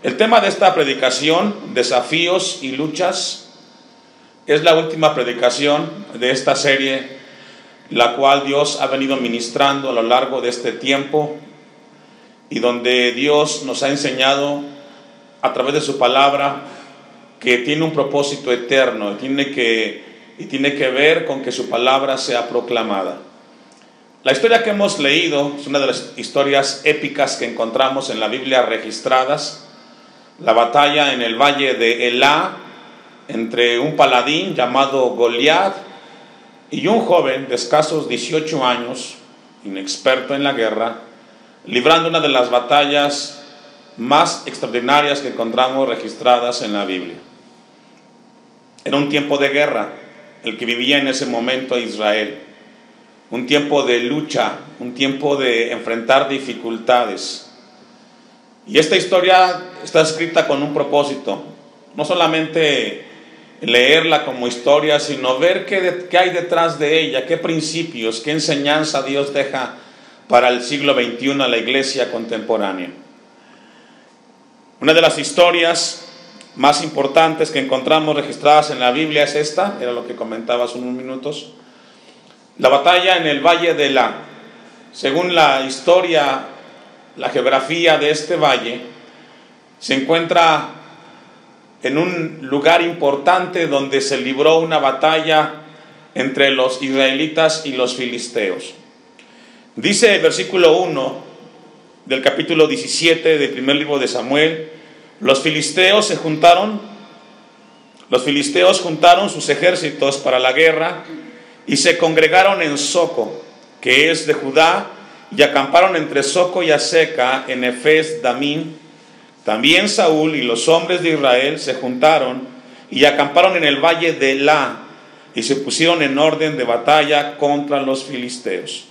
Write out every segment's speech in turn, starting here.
El tema de esta predicación, desafíos y luchas, es la última predicación de esta serie, la cual Dios ha venido ministrando a lo largo de este tiempo y donde Dios nos ha enseñado a través de su palabra que tiene un propósito eterno y tiene que ver con que su palabra sea proclamada. La historia que hemos leído es una de las historias épicas que encontramos en la Biblia registradas. La batalla en el valle de Elá entre un paladín llamado Goliat y un joven de escasos 18 años, inexperto en la guerra, librando una de las batallas más extraordinarias que encontramos registradas en la Biblia. Era un tiempo de guerra el que vivía en ese momento Israel, un tiempo de lucha, un tiempo de enfrentar dificultades. Y esta historia está escrita con un propósito, no solamente leerla como historia, sino ver qué hay detrás de ella, qué principios, qué enseñanza Dios deja para el siglo XXI a la iglesia contemporánea. Una de las historias más importantes que encontramos registradas en la Biblia es esta, era lo que comentaba hace unos minutos, la batalla en el valle de Elá. Según la historia, la geografía de este valle se encuentra en un lugar importante donde se libró una batalla entre los israelitas y los filisteos. Dice el versículo 1 del capítulo 17 del primer libro de Samuel: los filisteos juntaron sus ejércitos para la guerra y se congregaron en Soco, que es de Judá, y acamparon entre Soco y Aseca en Efes Damín. También Saúl y los hombres de Israel se juntaron y acamparon en el valle de Elá y se pusieron en orden de batalla contra los filisteos.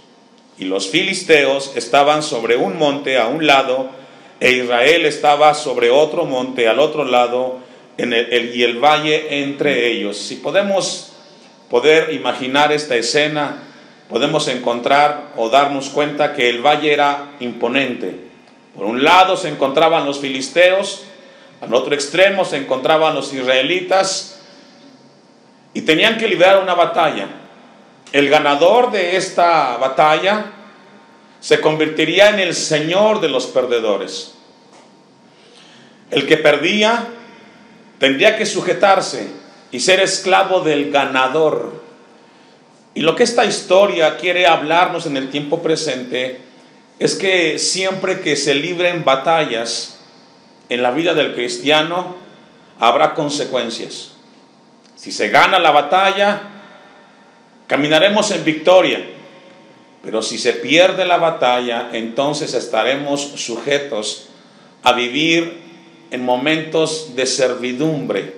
Y los filisteos estaban sobre un monte a un lado e Israel estaba sobre otro monte al otro lado y el valle entre ellos. Si podemos imaginar esta escena, podemos encontrar o darnos cuenta que el valle era imponente. Por un lado se encontraban los filisteos, al otro extremo se encontraban los israelitas y tenían que librar una batalla. El ganador de esta batalla se convertiría en el señor de los perdedores. El que perdía tendría que sujetarse y ser esclavo del ganador. Y lo que esta historia quiere hablarnos en el tiempo presente es que siempre que se libren batallas en la vida del cristiano, habrá consecuencias. Si se gana la batalla, caminaremos en victoria, pero si se pierde la batalla, entonces estaremos sujetos a vivir en momentos de servidumbre.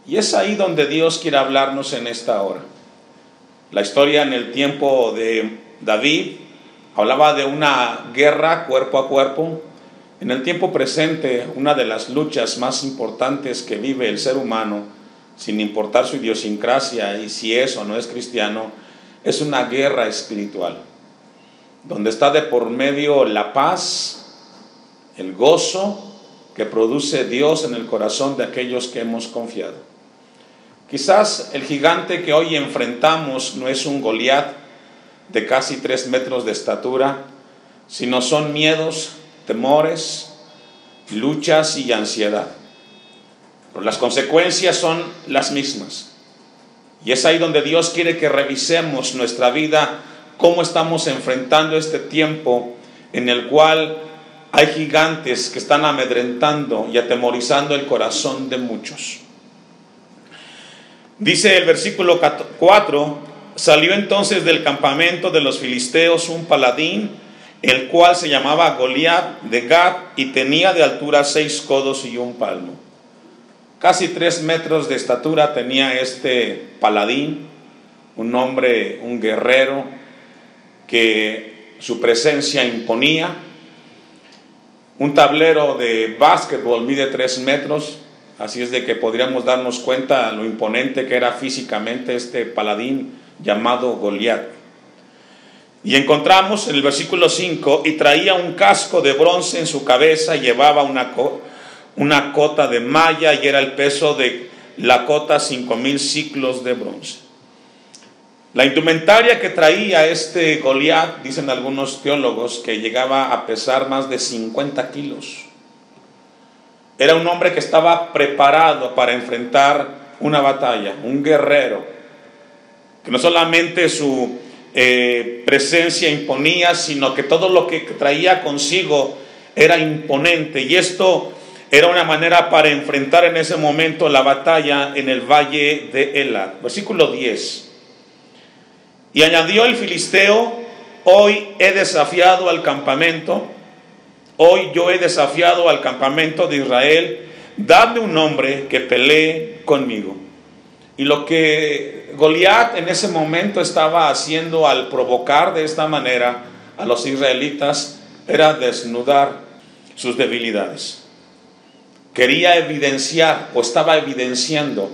Y es ahí donde Dios quiere hablarnos en esta hora. La historia en el tiempo de David hablaba de una guerra cuerpo a cuerpo. En el tiempo presente, una de las luchas más importantes que vive el ser humano, sin importar su idiosincrasia y si es o no es cristiano, es una guerra espiritual, donde está de por medio la paz, el gozo que produce Dios en el corazón de aquellos que hemos confiado. Quizás el gigante que hoy enfrentamos no es un Goliat de casi 3 metros de estatura, sino son miedos, temores, luchas y ansiedad. Pero las consecuencias son las mismas. Y es ahí donde Dios quiere que revisemos nuestra vida, cómo estamos enfrentando este tiempo en el cual hay gigantes que están amedrentando y atemorizando el corazón de muchos. Dice el versículo 4: salió entonces del campamento de los filisteos un paladín, el cual se llamaba Goliat de Gat, y tenía de altura 6 codos y 1 palmo. Casi 3 metros de estatura tenía este paladín, un hombre, un guerrero, que su presencia imponía. Un tablero de básquetbol mide 3 metros, así es de que podríamos darnos cuenta lo imponente que era físicamente este paladín llamado Goliat. Y encontramos en el versículo 5: y traía un casco de bronce en su cabeza y llevaba una cota de malla, y era el peso de la cota 5,000 siclos de bronce. La indumentaria que traía este Goliat, dicen algunos teólogos, que llegaba a pesar más de 50 kilos. Era un hombre que estaba preparado para enfrentar una batalla, un guerrero, que no solamente su presencia imponía, sino que todo lo que traía consigo era imponente, y esto era una manera para enfrentar en ese momento la batalla en el valle de Elat. Versículo 10. Y añadió el filisteo: hoy he desafiado al campamento, hoy yo he desafiado al campamento de Israel, dadme un hombre que pelee conmigo. Y lo que Goliat en ese momento estaba haciendo al provocar de esta manera a los israelitas era desnudar sus debilidades. Quería evidenciar, o estaba evidenciando,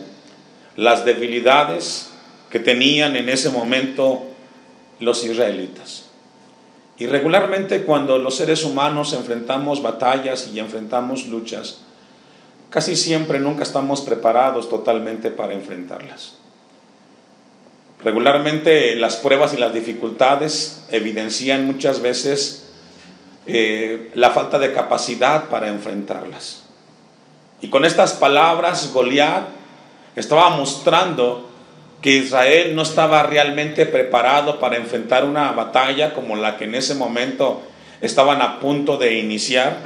las debilidades que tenían en ese momento los israelitas. Y regularmente cuando los seres humanos enfrentamos batallas y enfrentamos luchas, casi siempre nunca estamos preparados totalmente para enfrentarlas. Regularmente las pruebas y las dificultades evidencian muchas veces la falta de capacidad para enfrentarlas. Y con estas palabras Goliat estaba mostrando que Israel no estaba realmente preparado para enfrentar una batalla como la que en ese momento estaban a punto de iniciar.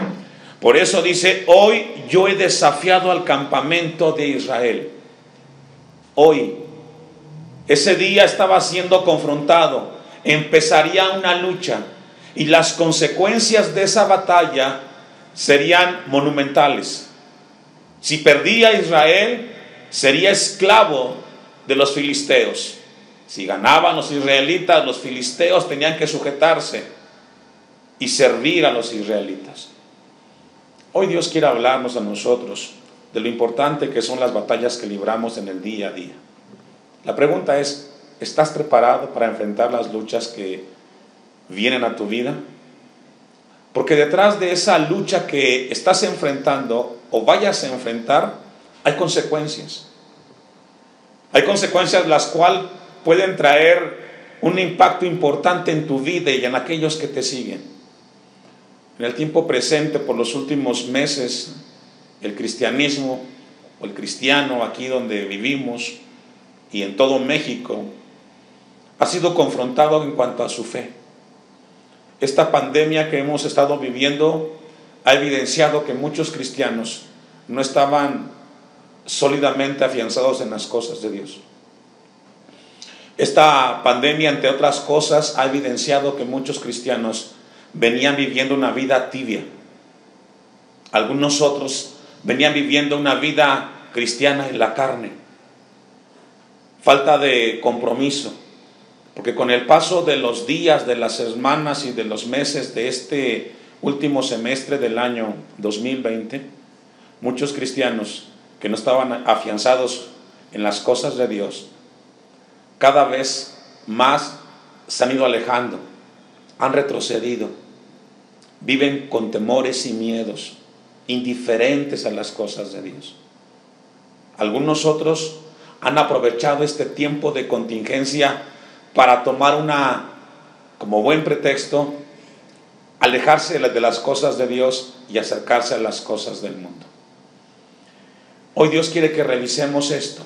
Por eso dice: hoy yo he desafiado al campamento de Israel. Hoy, ese día estaba siendo confrontado, empezaría una lucha, y las consecuencias de esa batalla serían monumentales. Si perdía Israel, sería esclavo de los filisteos. Si ganaban los israelitas, los filisteos tenían que sujetarse y servir a los israelitas. Hoy Dios quiere hablarnos a nosotros de lo importante que son las batallas que libramos en el día a día. La pregunta es: ¿estás preparado para enfrentar las luchas que vienen a tu vida? Porque detrás de esa lucha que estás enfrentando o vayas a enfrentar, hay consecuencias. Hay consecuencias las cuales pueden traer un impacto importante en tu vida y en aquellos que te siguen. En el tiempo presente, por los últimos meses, el cristianismo o el cristiano aquí donde vivimos y en todo México ha sido confrontado en cuanto a su fe. Esta pandemia que hemos estado viviendo ha evidenciado que muchos cristianos no estaban sólidamente afianzados en las cosas de Dios. Esta pandemia, entre otras cosas, ha evidenciado que muchos cristianos venían viviendo una vida tibia. Algunos otros venían viviendo una vida cristiana en la carne. Falta de compromiso. Porque con el paso de los días, de las semanas y de los meses de este último semestre del año 2020, muchos cristianos que no estaban afianzados en las cosas de Dios, cada vez más se han ido alejando, han retrocedido, viven con temores y miedos, indiferentes a las cosas de Dios. Algunos otros han aprovechado este tiempo de contingencia para tomar como buen pretexto, alejarse de las cosas de Dios y acercarse a las cosas del mundo. Hoy Dios quiere que revisemos esto.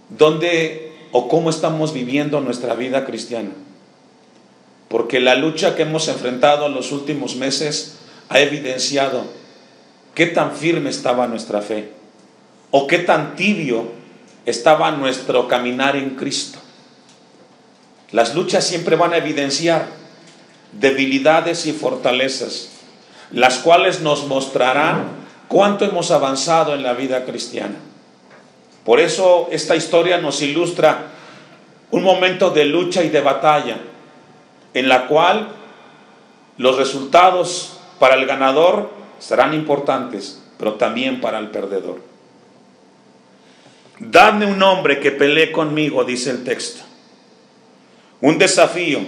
¿Dónde o cómo estamos viviendo nuestra vida cristiana? Porque la lucha que hemos enfrentado en los últimos meses ha evidenciado qué tan firme estaba nuestra fe o qué tan tibio estaba nuestro caminar en Cristo. Las luchas siempre van a evidenciar debilidades y fortalezas, las cuales nos mostrarán cuánto hemos avanzado en la vida cristiana. Por eso esta historia nos ilustra un momento de lucha y de batalla, en la cual los resultados para el ganador serán importantes, pero también para el perdedor. Dadme un hombre que pelee conmigo, dice el texto. Un desafío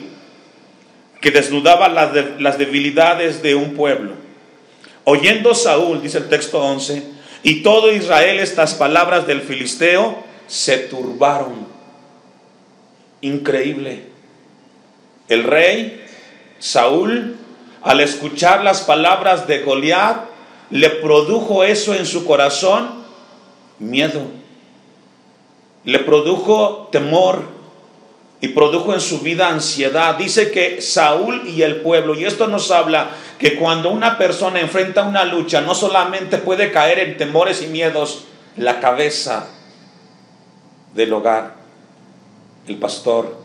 que desnudaba las debilidades de un pueblo. Oyendo Saúl, dice el texto 11, y todo Israel estas palabras del filisteo, se turbaron. Increíble. El rey Saúl, al escuchar las palabras de Goliat, le produjo eso en su corazón, miedo. Le produjo temor y produjo en su vida ansiedad. Dice que Saúl y el pueblo, y esto nos habla que cuando una persona enfrenta una lucha, no solamente puede caer en temores y miedos la cabeza del hogar, el pastor,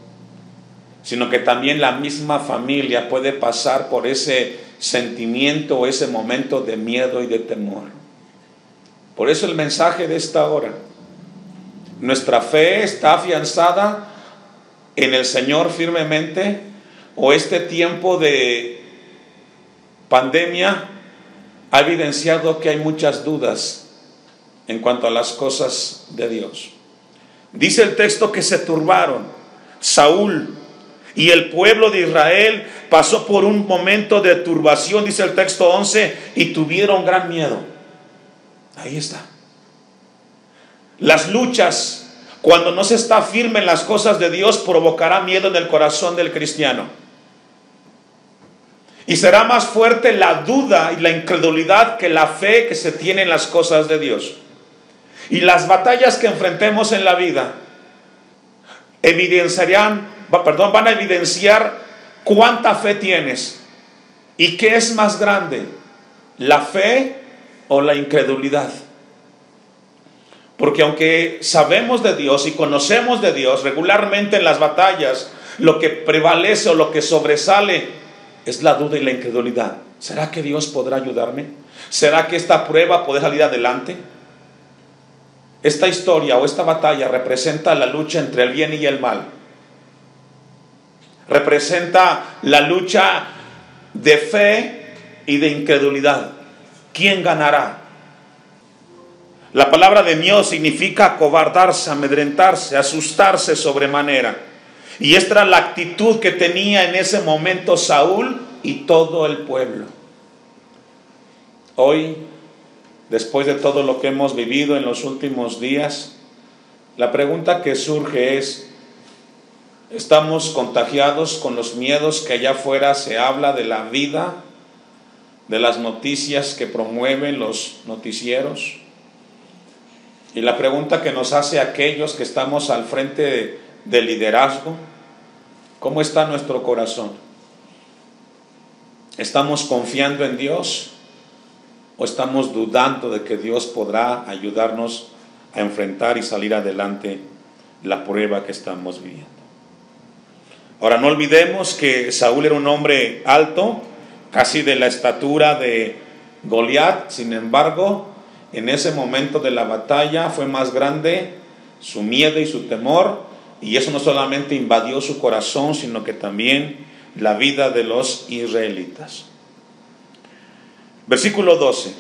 sino que también la misma familia puede pasar por ese sentimiento o ese momento de miedo y de temor. Por eso el mensaje de esta hora: nuestra fe está afianzada en el Señor firmemente, o este tiempo de pandemia ha evidenciado que hay muchas dudas en cuanto a las cosas de Dios. Dice el texto que se turbaron. Saúl y el pueblo de Israel pasó por un momento de turbación, dice el texto 11, y tuvieron gran miedo. Ahí está. Las luchas, cuando no se está firme en las cosas de Dios, provocará miedo en el corazón del cristiano. Y será más fuerte la duda y la incredulidad que la fe que se tiene en las cosas de Dios. Y las batallas que enfrentemos en la vida van a evidenciar cuánta fe tienes y qué es más grande, la fe o la incredulidad. Porque aunque sabemos de Dios y conocemos de Dios, regularmente en las batallas lo que prevalece o lo que sobresale es la duda y la incredulidad. ¿Será que Dios podrá ayudarme? ¿Será que esta prueba podrá salir adelante? Esta historia o esta batalla representa la lucha entre el bien y el mal. Representa la lucha de fe y de incredulidad. ¿Quién ganará? La palabra de Dios significa acobardarse, amedrentarse, asustarse sobremanera. Y esta era la actitud que tenía en ese momento Saúl y todo el pueblo. Hoy, después de todo lo que hemos vivido en los últimos días, la pregunta que surge es: ¿estamos contagiados con los miedos que allá afuera se habla de la vida, de las noticias que promueven los noticieros? Y la pregunta que nos hace aquellos que estamos al frente del liderazgo: ¿cómo está nuestro corazón? ¿Estamos confiando en Dios o estamos dudando de que Dios podrá ayudarnos a enfrentar y salir adelante la prueba que estamos viviendo? Ahora, no olvidemos que Saúl era un hombre alto, casi de la estatura de Goliat. Sin embargo, en ese momento de la batalla fue más grande su miedo y su temor, y eso no solamente invadió su corazón, sino que también la vida de los israelitas. Versículo 12.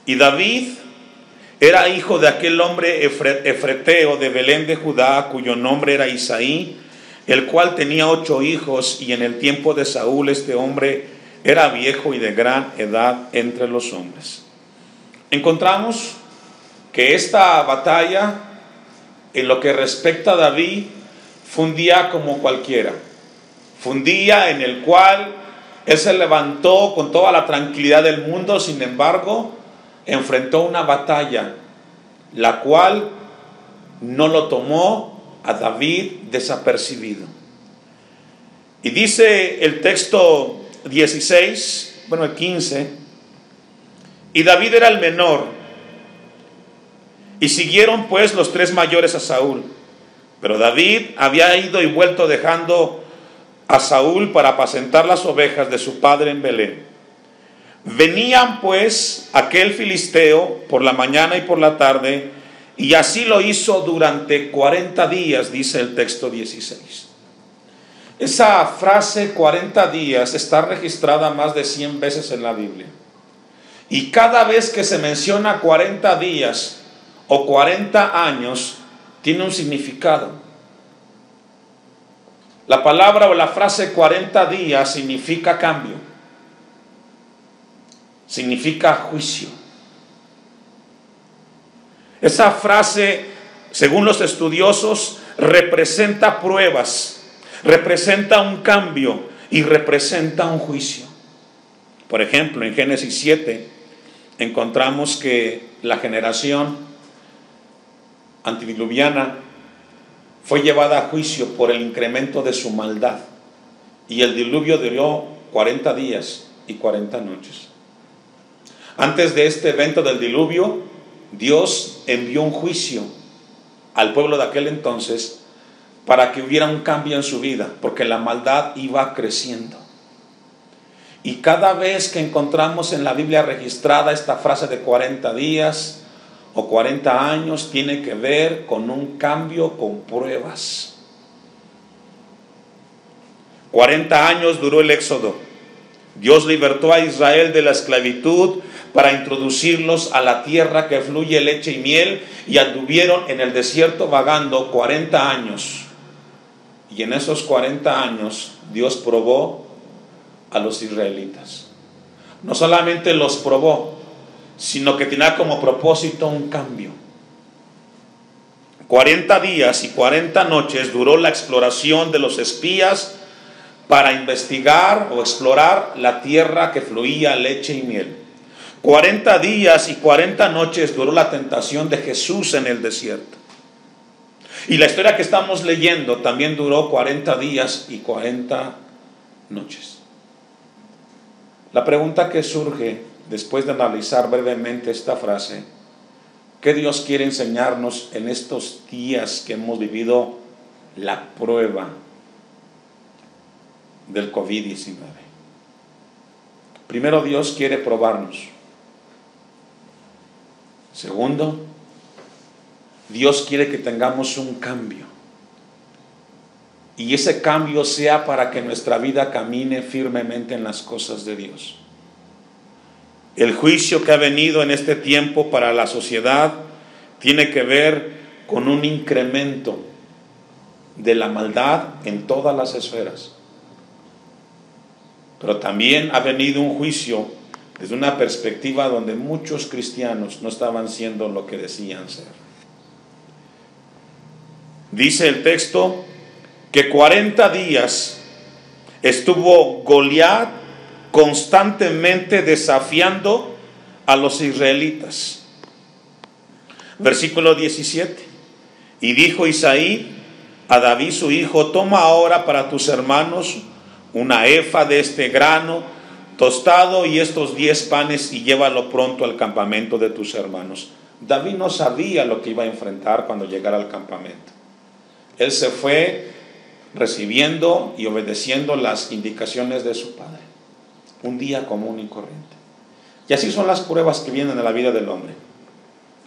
Y David era hijo de aquel hombre efreteo de Belén de Judá, cuyo nombre era Isaí, el cual tenía 8 hijos, y en el tiempo de Saúl este hombre era viejo y de gran edad entre los hombres. Encontramos que esta batalla, en lo que respecta a David, fue un día como cualquiera. Fue un día en el cual él se levantó con toda la tranquilidad del mundo. Sin embargo, enfrentó una batalla, la cual no lo tomó a David desapercibido. Y dice el texto 16, el 15: y David era el menor, y siguieron pues los 3 mayores a Saúl. Pero David había ido y vuelto dejando a Saúl para apacentar las ovejas de su padre en Belén. Venían pues aquel filisteo por la mañana y por la tarde, y así lo hizo durante 40 días, dice el texto 16. Esa frase 40 días está registrada más de 100 veces en la Biblia. Y cada vez que se menciona 40 días o 40 años, tiene un significado. La palabra o la frase 40 días significa cambio. significa juicio. Esa frase, según los estudiosos, representa pruebas, representa un cambio y representa un juicio. Por ejemplo, en Génesis 7 encontramos que la generación antediluviana fue llevada a juicio por el incremento de su maldad, y el diluvio duró 40 días y 40 noches. Antes de este evento del diluvio, Dios envió un juicio al pueblo de aquel entonces para que hubiera un cambio en su vida, porque la maldad iba creciendo. Y cada vez que encontramos en la Biblia registrada esta frase de 40 días o 40 años, tiene que ver con un cambio, con pruebas. 40 años duró el éxodo. Dios libertó a Israel de la esclavitud para introducirlos a la tierra que fluye leche y miel, y anduvieron en el desierto vagando 40 años. Y en esos 40 años Dios probó a los israelitas. No solamente los probó, sino que tenía como propósito un cambio. 40 días y 40 noches duró la exploración de los espías para investigar o explorar la tierra que fluía leche y miel. 40 días y 40 noches duró la tentación de Jesús en el desierto. Y la historia que estamos leyendo también duró 40 días y 40 noches. La pregunta que surge después de analizar brevemente esta frase: ¿qué Dios quiere enseñarnos en estos días que hemos vivido la prueba del COVID-19? Primero, Dios quiere probarnos. Segundo, Dios quiere que tengamos un cambio. Y ese cambio sea para que nuestra vida camine firmemente en las cosas de Dios. El juicio que ha venido en este tiempo para la sociedad tiene que ver con un incremento de la maldad en todas las esferas. Pero también ha venido un juicio desde una perspectiva donde muchos cristianos no estaban siendo lo que decían ser. Dice el texto que 40 días estuvo Goliat constantemente desafiando a los israelitas. Versículo 17. Y dijo Isaí a David su hijo: toma ahora para tus hermanos una efa de este grano tostado y estos 10 panes, y llévalo pronto al campamento de tus hermanos. David no sabía lo que iba a enfrentar cuando llegara al campamento. Él se fue recibiendo y obedeciendo las indicaciones de su padre. Un día común y corriente. Y así son las pruebas que vienen a la vida del hombre.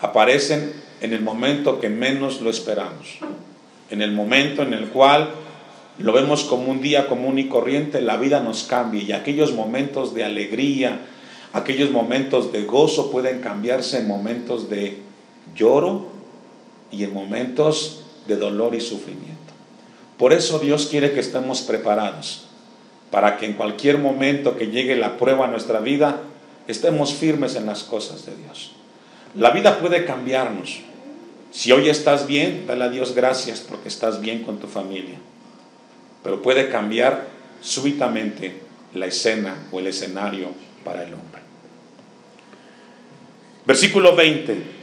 Aparecen en el momento que menos lo esperamos. En el momento en el cual lo vemos como un día común y corriente, la vida nos cambia, y aquellos momentos de alegría, aquellos momentos de gozo pueden cambiarse en momentos de lloro y en momentos de dolor y sufrimiento. Por eso Dios quiere que estemos preparados, para que en cualquier momento que llegue la prueba a nuestra vida, estemos firmes en las cosas de Dios. La vida puede cambiarnos. Si hoy estás bien, dale a Dios gracias porque estás bien con tu familia. Pero puede cambiar súbitamente la escena o el escenario para el hombre. Versículo 20.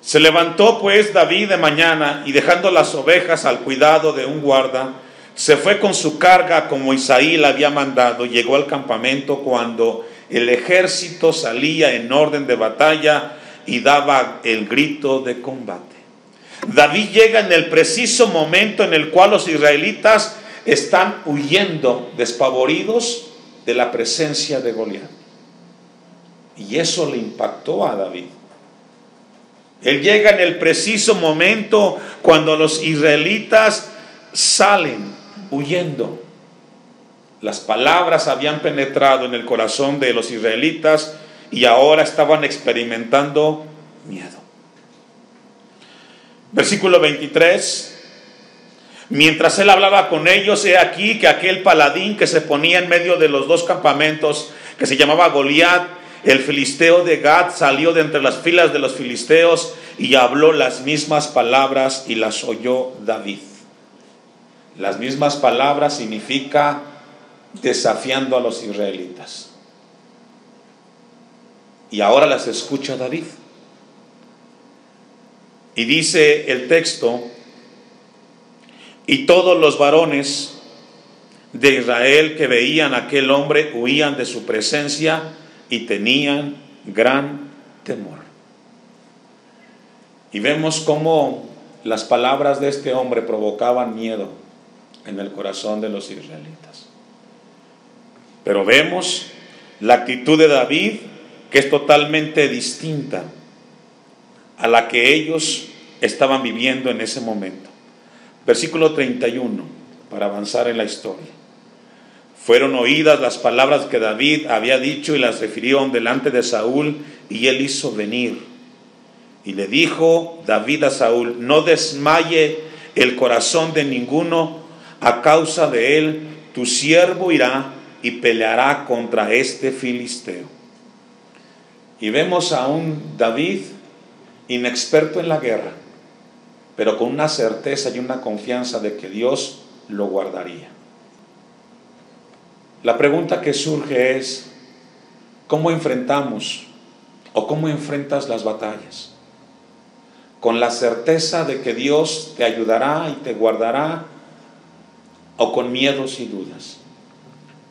Se levantó pues David de mañana, y dejando las ovejas al cuidado de un guarda, se fue con su carga como Isaí le había mandado. Llegó al campamento cuando el ejército salía en orden de batalla y daba el grito de combate. David llega en el preciso momento en el cual los israelitas están huyendo despavoridos de la presencia de Goliat. Y eso le impactó a David. Él llega en el preciso momento cuando los israelitas salen huyendo. Las palabras habían penetrado en el corazón de los israelitas y ahora estaban experimentando miedo. Versículo 23. Mientras él hablaba con ellos, he aquí que aquel paladín que se ponía en medio de los dos campamentos, que se llamaba Goliat, el filisteo de Gat, salió de entre las filas de los filisteos y habló las mismas palabras y las oyó David. Las mismas palabras significa desafiando a los israelitas. Y ahora las escucha David. Y dice el texto: y todos los varones de Israel que veían a aquel hombre huían de su presencia y tenían gran temor. Y vemos cómo las palabras de este hombre provocaban miedo en el corazón de los israelitas. Pero vemos la actitud de David, que es totalmente distinta a la que ellos estaban viviendo en ese momento. Versículo 31, para avanzar en la historia. Fueron oídas las palabras que David había dicho y las refirió delante de Saúl, y él hizo venir. Y le dijo David a Saúl: no desmaye el corazón de ninguno a causa de él, tu siervo irá y peleará contra este filisteo. Y vemos a un David inexperto en la guerra, pero con una certeza y una confianza de que Dios lo guardaría. La pregunta que surge es: ¿cómo enfrentamos o cómo enfrentas las batallas? ¿Con la certeza de que Dios te ayudará y te guardará, o con miedos y dudas?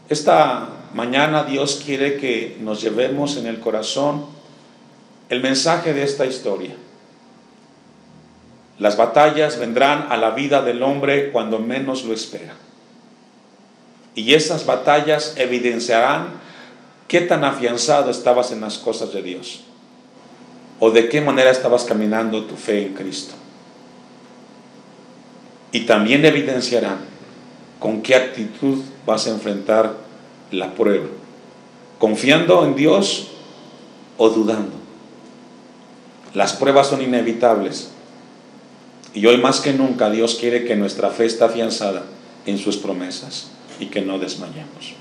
Esta mañana Dios quiere que nos llevemos en el corazón el mensaje de esta historia. Las batallas vendrán a la vida del hombre cuando menos lo espera. Y esas batallas evidenciarán qué tan afianzado estabas en las cosas de Dios, o de qué manera estabas caminando tu fe en Cristo. Y también evidenciarán con qué actitud vas a enfrentar la prueba, confiando en Dios o dudando. Las pruebas son inevitables, y hoy más que nunca Dios quiere que nuestra fe esté afianzada en sus promesas y que no desmayemos.